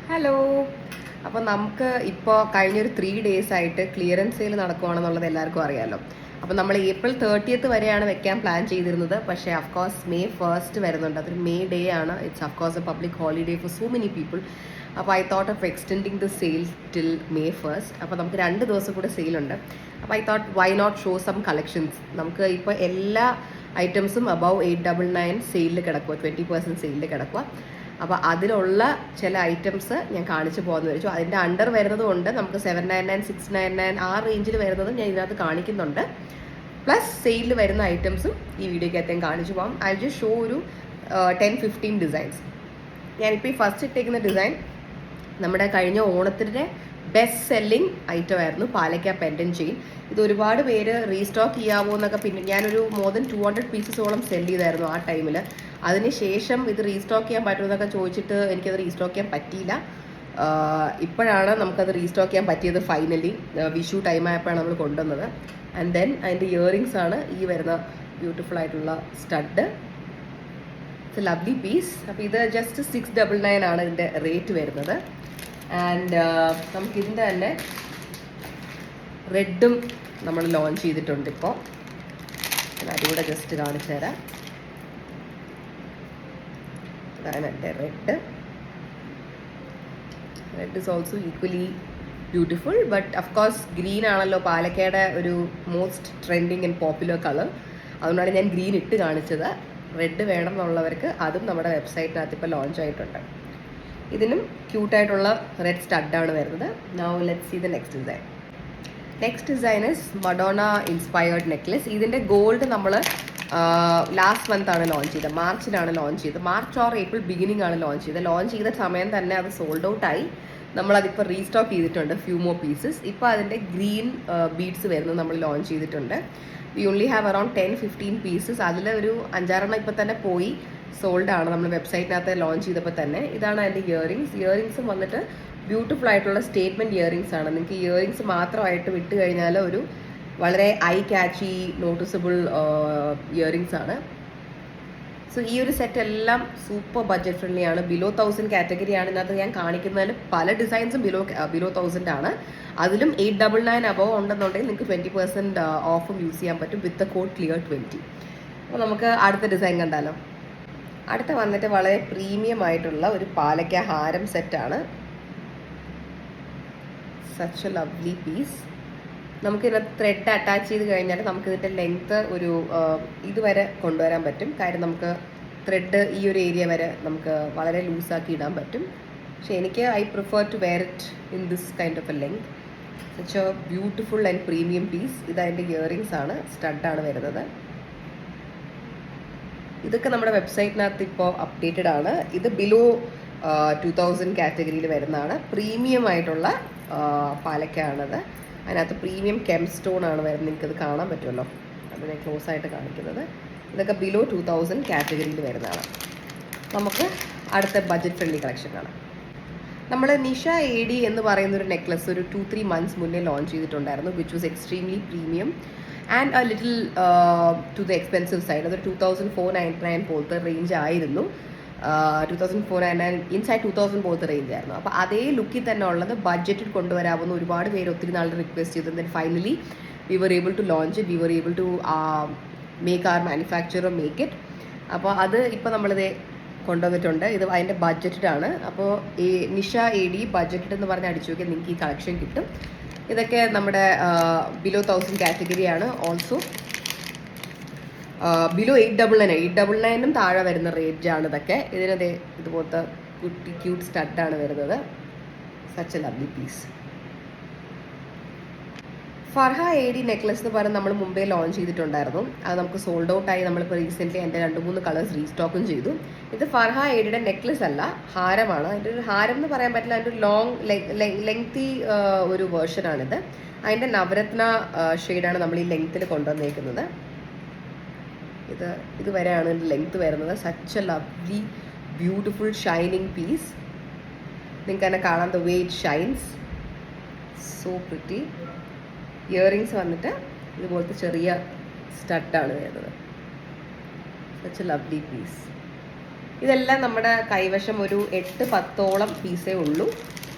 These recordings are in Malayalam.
ഹലോ. അപ്പോൾ നമുക്ക് ഇപ്പോൾ കഴിഞ്ഞൊരു 3 days ആയിട്ട് ക്ലിയറൻസ് സെയിൽ നടക്കുവാണെന്നുള്ളത് എല്ലാവർക്കും അറിയാമല്ലോ. അപ്പോൾ നമ്മൾ April 30th വരെയാണ് വെക്കാൻ പ്ലാൻ ചെയ്തിരുന്നത്. പക്ഷേ അഫ്കോഴ്സ് May 1st വരുന്നുണ്ട്. അതൊരു May ഡേ ആണ്. It's of course a public holiday for so many people. അപ്പോൾ I thought of extending the sale till May 1st. അപ്പോൾ നമുക്ക് 2 ദിവസം കൂടെ സെയിലുണ്ട്. അപ്പോൾ I thought why not show some collections. നമുക്ക് ഇപ്പോൾ എല്ലാ ഐറ്റംസും അബവ് 899 സെയിലിൽ കിടക്കുക, 20% സെയിലിൽ കിടക്കുക. അപ്പോൾ അതിലുള്ള ചില ഐറ്റംസ് ഞാൻ കാണിച്ചു പോകുമെന്ന് വെച്ചു. അതിൻ്റെ അണ്ടർ വരുന്നത് കൊണ്ട് നമുക്ക് 799, 699 ആ റേഞ്ചിൽ വരുന്നത് ഞാൻ ഇതിനകത്ത് കാണിക്കുന്നുണ്ട്. പ്ലസ് സെയിലിൽ വരുന്ന ഐറ്റംസും ഈ വീഡിയോയ്ക്കകത്ത് ഞാൻ കാണിച്ചു പോകാം. ഐ ജസ്റ്റ് ഷോ ഒരു 10-15 ഡിസൈൻസ്. ഞാനിപ്പോൾ ഈ ഫസ്റ്റ് ഇട്ടേക്കുന്ന ഡിസൈൻ നമ്മുടെ കഴിഞ്ഞ ഓണത്തിൻ്റെ ബെസ്റ്റ് സെല്ലിംഗ് ഐറ്റം ആയിരുന്നു, പാലക്ക പെൻഡൻ ചെയിൻ. ഇത് ഒരുപാട് പേര് റീസ്റ്റോക്ക് ചെയ്യാമോ എന്നൊക്കെ, പിന്നെ ഞാനൊരു മോർ ദൻ 200 പീസസോളം സെല് ചെയ്തായിരുന്നു ആ ടൈമിൽ. അതിനുശേഷം ഇത് റീസ്റ്റോക്ക് ചെയ്യാൻ പറ്റുമെന്നൊക്കെ ചോദിച്ചിട്ട് എനിക്കത് റീസ്റ്റോക്ക് ചെയ്യാൻ പറ്റിയില്ല. ഇപ്പോഴാണ് നമുക്കത് റീസ്റ്റോക്ക് ചെയ്യാൻ പറ്റിയത് ഫൈനലി. വിഷു ടൈം ആയപ്പോഴാണ് നമ്മൾ കൊണ്ടുവന്നത്. ആൻഡ് ദെൻ അതിൻ്റെ ഇയറിങ്സ് ആണ് ഈ വരുന്ന ബ്യൂട്ടിഫുൾ ആയിട്ടുള്ള stud. It's a lovely piece. അപ്പോൾ ഇത് ജസ്റ്റ് 699 ആണ് ഇതിൻ്റെ റേറ്റ് വരുന്നത്. ആൻഡ് നമുക്കിതിൻ്റെ തന്നെ റെഡും നമ്മൾ ലോഞ്ച് ചെയ്തിട്ടുണ്ട്. ഇപ്പോൾ അതുകൂടെ ജസ്റ്റ് കാണിച്ചു തരാം. ഇതാണ് എൻ്റെ red. Red is also equally beautiful. But of course green ആണല്ലോ പാലക്കയുടെ ഒരു most trending and popular colour. അതുകൊണ്ടാണ് ഞാൻ ഗ്രീൻ ഇട്ട് കാണിച്ചത്. റെഡ് വേണം എന്നുള്ളവർക്ക് അതും നമ്മുടെ വെബ്സൈറ്റിനകത്ത് ഇപ്പോൾ ലോഞ്ച് ആയിട്ടുണ്ട്. ഇതിനും ക്യൂട്ടായിട്ടുള്ള റെഡ് സ്റ്റഡാണ് വരുന്നത്. Now let's see the next design. Next design is Madonna inspired necklace. ഇതിൻ്റെ ഗോൾഡ് നമ്മൾ ലാസ്റ്റ് മന്ത് ആണ് ലോഞ്ച് ചെയ്തത്, മാർച്ചിലാണ് ലോഞ്ച് ചെയ്തത്. മാർച്ച് ഓർ ഏപ്രിൽ ബിഗിനിങ് ആണ് ലോഞ്ച് ചെയ്തത്. ലോഞ്ച് ചെയ്ത സമയം തന്നെ അത് സോൾഡ് ഔട്ടായി. നമ്മളതിപ്പോൾ റീസ്റ്റോക്ക് ചെയ്തിട്ടുണ്ട് ഫ്യൂ മോർ പീസസ്. ഇപ്പോൾ അതിൻ്റെ ഗ്രീൻ ബീഡ്സ് വരുന്നത് നമ്മൾ ലോഞ്ച് ചെയ്തിട്ടുണ്ട്. We only have around 10-15 pieces. അതിൽ ഒരു 5-6 ഇപ്പോൾ തന്നെ പോയി സോൾഡ് ആണ് നമ്മൾ വെബ്സൈറ്റിനകത്ത് ലോഞ്ച് ചെയ്തപ്പോൾ തന്നെ. ഇതാണ് അതിൻ്റെ ഇയറിങ്സ്. ഇയറിങ്സും വന്നിട്ട് ബ്യൂട്ടിഫുൾ ആയിട്ടുള്ള സ്റ്റേറ്റ്മെൻറ്റ് ഇയറിങ്സ് ആണ്. നിങ്ങൾക്ക് ഇയറിങ്സ് മാത്രമായിട്ട് വിട്ട് കഴിഞ്ഞാൽ ഒരു വളരെ ഐ ക്യാച്ചി നോട്ടീസബിൾ ഇയറിങ്സ് ആണ്. സോ ഈ ഒരു സെറ്റ് എല്ലാം സൂപ്പർ ബഡ്ജറ്റ് ഫ്രണ്ട്ലി ആണ്. ബിലോ 1000 കാറ്റഗറിയാണ് ഇതിനകത്ത് ഞാൻ കാണിക്കുന്നതിൽ. പല ഡിസൈൻസും ബിലോ 1000 ആണ്. അതിലും 899 അബവ് ഉണ്ടെന്നുണ്ടെങ്കിൽ നിങ്ങൾക്ക് 20% ഓഫും യൂസ് ചെയ്യാൻ പറ്റും വിത്ത് ദ കോഡ് CLEAR20. അപ്പോൾ നമുക്ക് അടുത്ത ഡിസൈൻ കണ്ടാലോ. അടുത്ത വന്നിട്ട് വളരെ പ്രീമിയം ആയിട്ടുള്ള ഒരു പാലക്ക ഹാരം സെറ്റാണ്. Such a lovely piece. നമുക്കിതിനകത്ത് ത്രെഡ് അറ്റാച്ച് ചെയ്ത് കഴിഞ്ഞാൽ നമുക്കിതിൻ്റെ ലെങ്ത്ത് ഒരു ഇതുവരെ കൊണ്ടുവരാൻ പറ്റും. കാര്യം നമുക്ക് ത്രെഡ് ഈ ഒരു ഏരിയ വരെ നമുക്ക് വളരെ ലൂസാക്കി ഇടാൻ പറ്റും. പക്ഷെ എനിക്ക് I prefer to wear it in this kind of a length. Such a beautiful and premium piece. ഇതതിൻ്റെ ഇയറിങ്സ് ആണ്, സ്റ്റഡാണ് വരുന്നത്. ഇതൊക്കെ നമ്മുടെ വെബ്സൈറ്റിനകത്ത് ഇപ്പോൾ അപ്ഡേറ്റഡ് ആണ്. ഇത് ബിലോ 2000 കാറ്റഗറിയിൽ വരുന്നതാണ്. പ്രീമിയം ആയിട്ടുള്ള പാലക്കയാണത്. അതിനകത്ത് പ്രീമിയം കെം സ്റ്റോൺ ആണ് വരുന്നത്. നിങ്ങൾക്കത് കാണാൻ പറ്റുമല്ലോ, അതിനെ ക്ലോസ് ആയിട്ട് കാണിക്കുന്നത്. ഇതൊക്കെ ബിലോ 2000 കാറ്റഗറിയിൽ വരുന്നതാണ്. നമുക്ക് അടുത്ത ബഡ്ജറ്റ് ഫ്രണ്ട്ലി കളക്ഷൻ കാണാം. നമ്മൾ നിഷ AD എന്ന് പറയുന്നൊരു നെക്ലസ് ഒരു 2-3 months മുന്നേ ലോഞ്ച് ചെയ്തിട്ടുണ്ടായിരുന്നു, which was extremely premium and a little to the expensive side. അതൊരു 2499 പോലത്തെ റേഞ്ച് ആയിരുന്നു. 2499 ഇൻസൈഡ് 2000 പോലത്തെ റേഞ്ച് ആയിരുന്നു. അപ്പോൾ അതേ ലുക്കിൽ തന്നെ ഉള്ളത് ബഡ്ജറ്റിൽ കൊണ്ടുവരാമെന്ന് ഒരുപാട് പേര് ഒത്തിരി നാളുടെ റിക്വസ്റ്റ് ചെയ്തു. Then finally we were able to launch it. We were able to make our manufacturer make it. അപ്പോൾ അത് ഇപ്പോൾ നമ്മളിത് കൊണ്ടുവന്നിട്ടുണ്ട്. ഇത് അതിൻ്റെ ബഡ്ജറ്റഡാണ്. അപ്പോൾ ഈ നിഷ AD ബഡ്ജറ്റഡ് എന്ന് പറഞ്ഞ് അടിച്ചു നോക്കിയാൽ നിങ്ങൾക്ക് ഈ കളക്ഷൻ കിട്ടും. ഇതൊക്കെ നമ്മുടെ ബിലോ 1000 കാറ്റഗറിയാണ്. ഓൾസോ ബിലോ 899 താഴെ വരുന്ന റേഞ്ചാണ് ഇതൊക്കെ. ഇതിനത് ഇതുപോലത്തെ കുട്ടി ക്യൂട്ട് സ്റ്റഡാണ് വരുന്നത്. Such a lovely piece. Farha AD necklace എന്ന് പറഞ്ഞ് നമ്മൾ മുമ്പേ ലോഞ്ച് ചെയ്തിട്ടുണ്ടായിരുന്നു. അത് നമുക്ക് സോൾഡ് ഔട്ട് ആയി. നമ്മളിപ്പോൾ റീസെൻ്റ്ലി എൻ്റെ 2-3 കളേഴ്സ് റീസ്റ്റോക്കും ചെയ്തു. ഇത് ഫർഹ ADയുടെ നെക്ലസ് അല്ല, ഹാരമാണ്. അതിൻ്റെ ഒരു ഹാരം എന്ന് പറയാൻ പറ്റില്ല, അതിൻ്റെ ഒരു ലെങ്തി ഒരു വേർഷനാണിത്. അതിൻ്റെ നവരത്ന ഷെയ്ഡാണ് നമ്മൾ ഈ ലെങ്ത്തിൽ കൊണ്ടുവന്നേക്കുന്നത്. ഇതുവരെയാണ് ഇതിൻ്റെ ലെങ്ത് വരുന്നത്. Such a lovely beautiful shining piece. നിങ്ങൾക്ക് തന്നെ കാണാൻ the way it shines, so pretty. Earrings വന്നിട്ട് ഇതുപോലത്തെ ചെറിയ സ്റ്റഡാണ് വരുന്നത്. Such a lovely piece. ഇതെല്ലാം നമ്മുടെ കൈവശം ഒരു 8-10ഓളം പീസേ ഉള്ളൂ.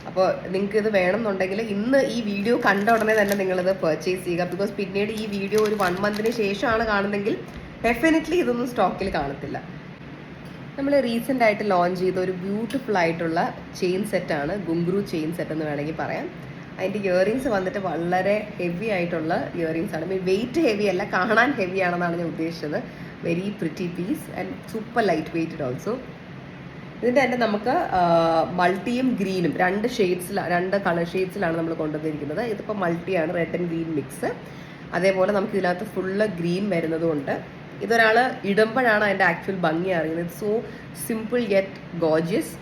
അപ്പോൾ നിങ്ങൾക്ക് ഇത് വേണമെന്നുണ്ടെങ്കിൽ ഇന്ന് ഈ വീഡിയോ കണ്ട ഉടനെ തന്നെ നിങ്ങളിത് പർച്ചേസ് ചെയ്യുക. ബിക്കോസ് പിന്നീട് ഈ വീഡിയോ ഒരു 1 മന്തിന് ശേഷമാണ് കാണുന്നതെങ്കിൽ ഡെഫിനറ്റ്ലി ഇതൊന്നും സ്റ്റോക്കിൽ കാണത്തില്ല. നമ്മൾ റീസെൻ്റ് ആയിട്ട് ലോഞ്ച് ചെയ്ത ഒരു ബ്യൂട്ടിഫുൾ ആയിട്ടുള്ള ചെയിൻ സെറ്റാണ്, ഗുങ്ക്രു ചെയിൻ സെറ്റ് എന്ന് വേണമെങ്കിൽ പറയാം. അതിൻ്റെ ഇയറിങ്സ് വന്നിട്ട് വളരെ ഹെവി ആയിട്ടുള്ള ഇയറിങ്സ് ആണ്. മീൻ വെയിറ്റ് ഹെവി അല്ല, കാണാൻ ഹെവി ആണെന്നാണ് ഞാൻ ഉദ്ദേശിച്ചത്. Very pretty piece and super light weighted also. ഇതിൻ്റെ തന്നെ നമുക്ക് മൾട്ടിയും ഗ്രീനും 2 കളർ ഷെയ്ഡ്സിലാണ് നമ്മൾ കൊണ്ടുവന്നിരിക്കുന്നത്. ഇതിപ്പോൾ മൾട്ടിയാണ്, റെഡ് ആൻഡ് ഗ്രീൻ മിക്സ്. അതേപോലെ നമുക്ക് ഇതിനകത്ത് ഫുള്ള് ഗ്രീൻ വരുന്നതുകൊണ്ട് ഇതൊരാൾ ഇടുമ്പോഴാണ് അതിൻ്റെ ആക്ച്വൽ ഭംഗി അറിയുന്നത്. So simple yet gorgeous.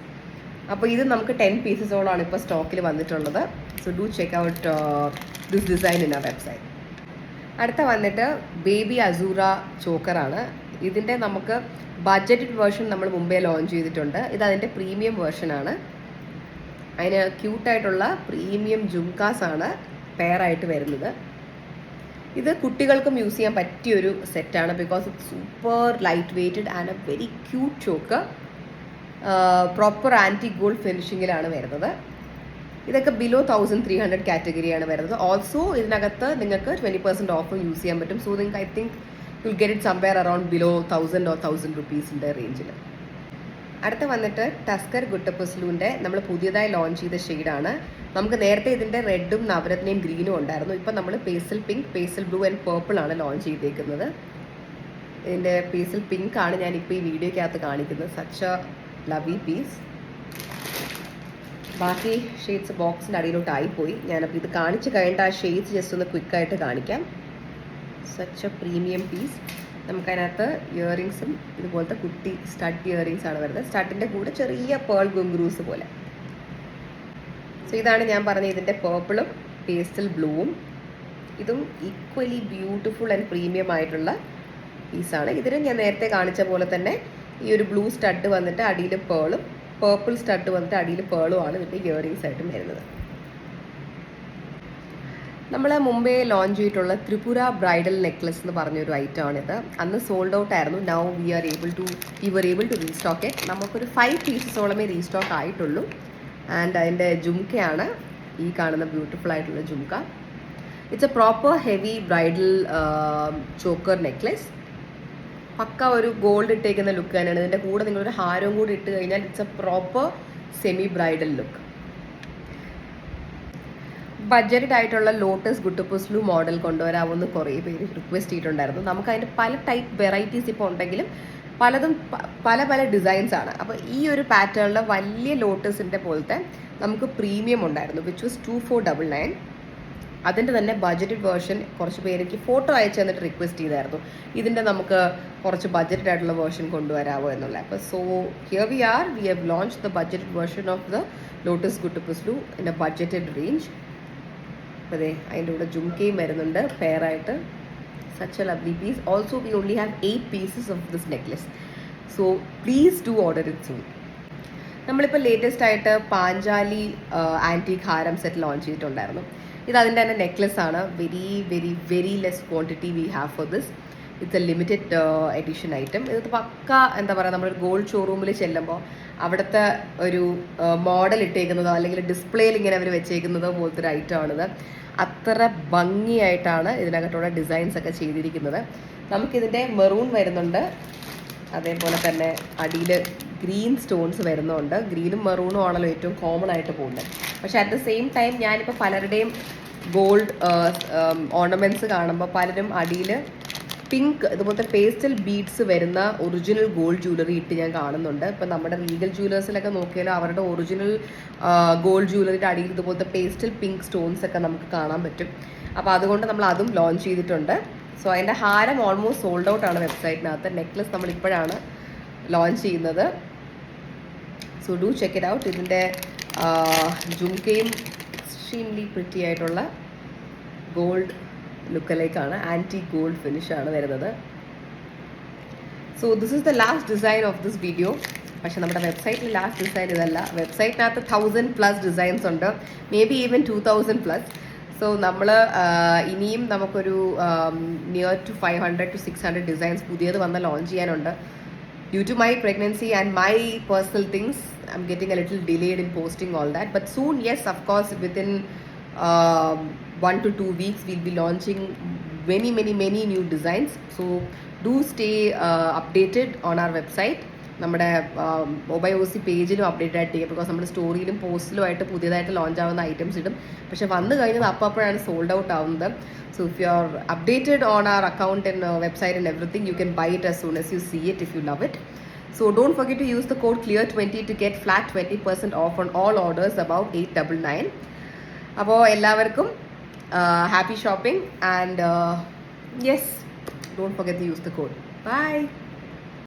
അപ്പോൾ ഇത് നമുക്ക് 10 പീസസോളാണ് ഇപ്പോൾ സ്റ്റോക്കിൽ വന്നിട്ടുള്ളത്. So do check out this design in ആ വെബ്സൈറ്റ്. അടുത്ത വന്നിട്ട് ബേബി അസൂറ ചോക്കറാണ്. ഇതിൻ്റെ നമുക്ക് ബഡ്ജറ്റഡ് വേർഷൻ നമ്മൾ മുമ്പേ ലോഞ്ച് ചെയ്തിട്ടുണ്ട്. ഇത് അതിൻ്റെ പ്രീമിയം വേർഷനാണ്. അതിന് ക്യൂട്ടായിട്ടുള്ള പ്രീമിയം ജുംകാസ് ആണ് പെയറായിട്ട് വരുന്നത്. ഇത് കുട്ടികൾക്കും യൂസ് ചെയ്യാൻ പറ്റിയൊരു സെറ്റാണ്. Because it super light weighted and a very cute choker. Proper antique gold ഫിനിഷിങ്ങിലാണ് വരുന്നത്. ഇതൊക്കെ ബിലോ 1300 കാറ്റഗറിയാണ് വരുന്നത്. ഓൾസോ ഇതിനകത്ത് നിങ്ങൾക്ക് 20% ഓഫ് യൂസ് ചെയ്യാൻ പറ്റും. സോ നിങ്ങൾക്ക് I think you'll get it somewhere around below 1000 or 1000 rupees റേഞ്ചിൽ. അടുത്ത വന്നിട്ട് ടസ്കർ ഗുട്ടപ്പസ്ലുവിൻ്റെ നമ്മൾ പുതിയതായി ലോഞ്ച് ചെയ്ത ഷെയ്ഡാണ്. നമുക്ക് നേരത്തെ ഇതിൻ്റെ റെഡും നവരത്നയും ഗ്രീനും ഉണ്ടായിരുന്നു. ഇപ്പം നമ്മൾ pastel pink, pastel blue and purple ആണ് ലോഞ്ച് ചെയ്തേക്കുന്നത്. ഇതിൻ്റെ പേസൽ പിങ്ക് ആണ് ഞാനിപ്പോൾ ഈ വീഡിയോയ്ക്കകത്ത് കാണിക്കുന്നത്. Such a lovely piece. ബാക്കി ഷെയ്ഡ്സ് ബോക്സിൻ്റെ അടിയിലോട്ടായിപ്പോയി. ഞാനപ്പോൾ ഇത് കാണിച്ച് കഴിഞ്ഞിട്ട് ആ ഷെയ്ഡ്സ് ജസ്റ്റ് ഒന്ന് ക്വിക്കായിട്ട് കാണിക്കാം. Such a premium piece. നമുക്കതിനകത്ത് ഇയറിങ്സും ഇതുപോലത്തെ കുട്ടി സ്റ്റഡ് ഇയറിങ്സ് ആണ് വരുന്നത്. സ്റ്റഡിൻ്റെ കൂടെ ചെറിയ പേൾ ഗുങ്ക്രൂസ് പോലെ. സോ ഇതാണ് ഞാൻ പറഞ്ഞ ഇതിൻ്റെ പേർപ്പിളും പേസ്റ്റൽ ബ്ലൂവും. ഇതും ഈക്വലി ബ്യൂട്ടിഫുൾ ആൻഡ് പ്രീമിയം ആയിട്ടുള്ള പീസാണ്. ഇതിന് ഞാൻ നേരത്തെ കാണിച്ച പോലെ തന്നെ ഈ ഒരു ബ്ലൂ സ്റ്റഡ് വന്നിട്ട് അടിയിൽ പേളും, പേർപ്പിൾ സ്റ്റഡ് വന്നിട്ട് അടിയിൽ പേളും ആണ് ഇതിൻ്റെ ഇയറിങ്സ് ആയിട്ടും വരുന്നത്. നമ്മൾ മുമ്പേ ലോഞ്ച് ചെയ്തിട്ടുള്ള ത്രിപുര ബ്രൈഡൽ നെക്ലസ് എന്ന് പറഞ്ഞൊരു ഐറ്റമാണിത്. അന്ന് സോൾഡ് ഔട്ട് ആയിരുന്നു. Now we were able to restock it. നമുക്കൊരു 5 പീസസോളമേ റീസ്റ്റോക്ക് ആയിട്ടുള്ളൂ. ആൻഡ് അതിൻ്റെ ജുംക്കയാണ് ഈ കാണുന്ന ബ്യൂട്ടിഫുൾ ആയിട്ടുള്ള jhumka. It's a proper heavy bridal choker necklace. പക്ക ഒരു ഗോൾഡ് ഇട്ടേക്കുന്ന ലുക്ക് തന്നെയാണ്. ഇതിൻ്റെ കൂടെ നിങ്ങളൊരു ഹാരവും കൂടി ഇട്ട് കഴിഞ്ഞാൽ it's a proper semi bridal look. Budgeted ആയിട്ടുള്ള ലോട്ടസ് ഗുട്ടപ്പസ്ലു മോഡൽ കൊണ്ടുവരാമെന്ന് കുറേ പേര് റിക്വസ്റ്റ് ചെയ്തിട്ടുണ്ടായിരുന്നു. നമുക്ക് അതിൻ്റെ പല ടൈപ്പ് വെറൈറ്റീസ് ഇപ്പോൾ ഉണ്ടെങ്കിലും പലതും പല ഡിസൈൻസ് ആണ്. അപ്പോൾ ഈ ഒരു പാറ്റേണിൽ വലിയ ലോട്ടസിൻ്റെ പോലത്തെ നമുക്ക് പ്രീമിയം ഉണ്ടായിരുന്നു, വിച്ച് വാസ് 2499. അതിൻ്റെ തന്നെ ബഡ്ജറ്റഡ് വേർഷൻ കുറച്ച് പേര് എനിക്ക് ഫോട്ടോ അയച്ചു തന്നിട്ട് റിക്വസ്റ്റ് ചെയ്തായിരുന്നു, ഇതിൻ്റെ നമുക്ക് കുറച്ച് ബഡ്ജറ്റഡ് ആയിട്ടുള്ള വേർഷൻ കൊണ്ടുവരാമോ എന്നുള്ള. അപ്പോൾ so here we have launch the budgeted version of the lotus ഗുട്ടപ്പസ്ലു ഇൻ എ ബഡ്ജറ്റഡ് റേഞ്ച്. അപ്പോൾ അതെ, അതിൻ്റെ കൂടെ ജുംക്കയും വരുന്നുണ്ട് പെയറായിട്ട്. Such a lovely piece. Also, we only have 8 pieces of this necklace. So, please do order it soon. നമ്മളിപ്പോൾ ലേറ്റസ്റ്റ് ആയിട്ട് പാഞ്ചാലി ആൻറ്റീക് ഹാരം സെറ്റ് ലോഞ്ച് ചെയ്തിട്ടുണ്ടായിരുന്നു. ഇത് അതിൻ്റെ തന്നെ നെക്ലസ് ആണ്. Very less quantity we have for this. It's A limited edition item. ഇത് പക്ക എന്താ പറയുക, നമ്മളൊരു ഗോൾഡ് ഷോറൂമിൽ ചെല്ലുമ്പോൾ അവിടുത്തെ ഒരു മോഡൽ ഇട്ടേക്കുന്നതോ അല്ലെങ്കിൽ ഡിസ്പ്ലേയിൽ ഇങ്ങനെ അവർ വെച്ചേക്കുന്നതോ പോലത്തെ ഒരു ഐറ്റം ആണിത്. അത്ര ഭംഗിയായിട്ടാണ് ഇതിനകത്തുള്ള ഡിസൈൻസ് ഒക്കെ ചെയ്തിരിക്കുന്നത്. നമുക്കിതിൻ്റെ മെറൂൺ വരുന്നുണ്ട്, അതേപോലെ തന്നെ അടിയിൽ ഗ്രീൻ സ്റ്റോൺസ് വരുന്നുണ്ട്. ഗ്രീനും മെറൂണും ആണല്ലോ ഏറ്റവും കോമൺ ആയിട്ട് പോകുന്നത്. പക്ഷേ അറ്റ് ദ സെയിം ടൈം ഞാനിപ്പോൾ പലരുടെയും ഗോൾഡ് ഓർണമെൻറ്റ്സ് കാണുമ്പോൾ പലരും അടിയിൽ പിങ്ക് ഇതുപോലത്തെ പേസ്റ്റൽ ബീഡ്സ് വരുന്ന ഒറിജിനൽ ഗോൾഡ് ജ്വല്ലറി ഇട്ട് ഞാൻ കാണുന്നുണ്ട്. ഇപ്പം നമ്മുടെ റീഗൽ ജ്വല്ലേഴ്സിലൊക്കെ നോക്കിയാലും അവരുടെ ഒറിജിനൽ ഗോൾഡ് ജ്വല്ലറിയുടെ അടിയിൽ ഇതുപോലത്തെ പേസ്റ്റൽ പിങ്ക് സ്റ്റോൺസ് ഒക്കെ നമുക്ക് കാണാൻ പറ്റും. അപ്പോൾ അതുകൊണ്ട് നമ്മൾ അതും ലോഞ്ച് ചെയ്തിട്ടുണ്ട്. സോ അതിൻ്റെ ഹാരം ഓൾമോസ്റ്റ് സോൾഡ് ഔട്ട് ആണ് വെബ്സൈറ്റിനകത്ത്. നെക്ലസ് നമ്മളിപ്പോഴാണ് ലോഞ്ച് ചെയ്യുന്നത്. So do check it out. ഇതിൻ്റെ ജുംക്കയും എക്സ്ട്രീംലി പ്രിറ്റി ആയിട്ടുള്ള ഗോൾഡ് ലുക്കിലേക്കാണ്, ആൻറ്റി ഗോൾഡ് ഫിനിഷാണ് വരുന്നത്. So this is the last design of this video. പക്ഷേ നമ്മുടെ വെബ്സൈറ്റിൽ ലാസ്റ്റ് ഡിസൈൻ ഇതല്ല. വെബ്സൈറ്റിനകത്ത് 1000+ ഡിസൈൻസ് ഉണ്ട്, മേ ബി ഈവൻ 2000+. സോ നമ്മൾ ഇനിയും നമുക്കൊരു നിയർ ടു 500 to 600 ഡിസൈൻസ് പുതിയത് വന്ന് ലോഞ്ച് ചെയ്യാനുണ്ട്. due to my pregnancy and my personal things, I'm getting a little delayed in posting all that. But soon, yes, of course, within 1 to 2 weeks, we'll be launching many new designs. So do stay updated on our website. നമ്മുടെ OBYOC പേജിലും അപ്ഡേറ്റ് ആയിട്ട് ചെയ്യുക. ബിക്കോസ് നമ്മുടെ സ്റ്റോറിയിലും പോസ്റ്റിലും ആയിട്ട് പുതിയതായിട്ട് ലോഞ്ച് ആവുന്ന ഐറ്റംസ് ഇടും. പക്ഷെ വന്നു കഴിഞ്ഞത് അപ്പോഴാണ് സോൾഡ് ഔട്ട് ആവുന്നത്. So if you are updated on our account and website and everything, you can buy it as soon as you see it if you love it. So don't forget to use the code CLEAR20 to get flat 20% off on all orders above 899. അപ്പോൾ എല്ലാവർക്കും happy shopping and yes, don't forget to use the code. Bye.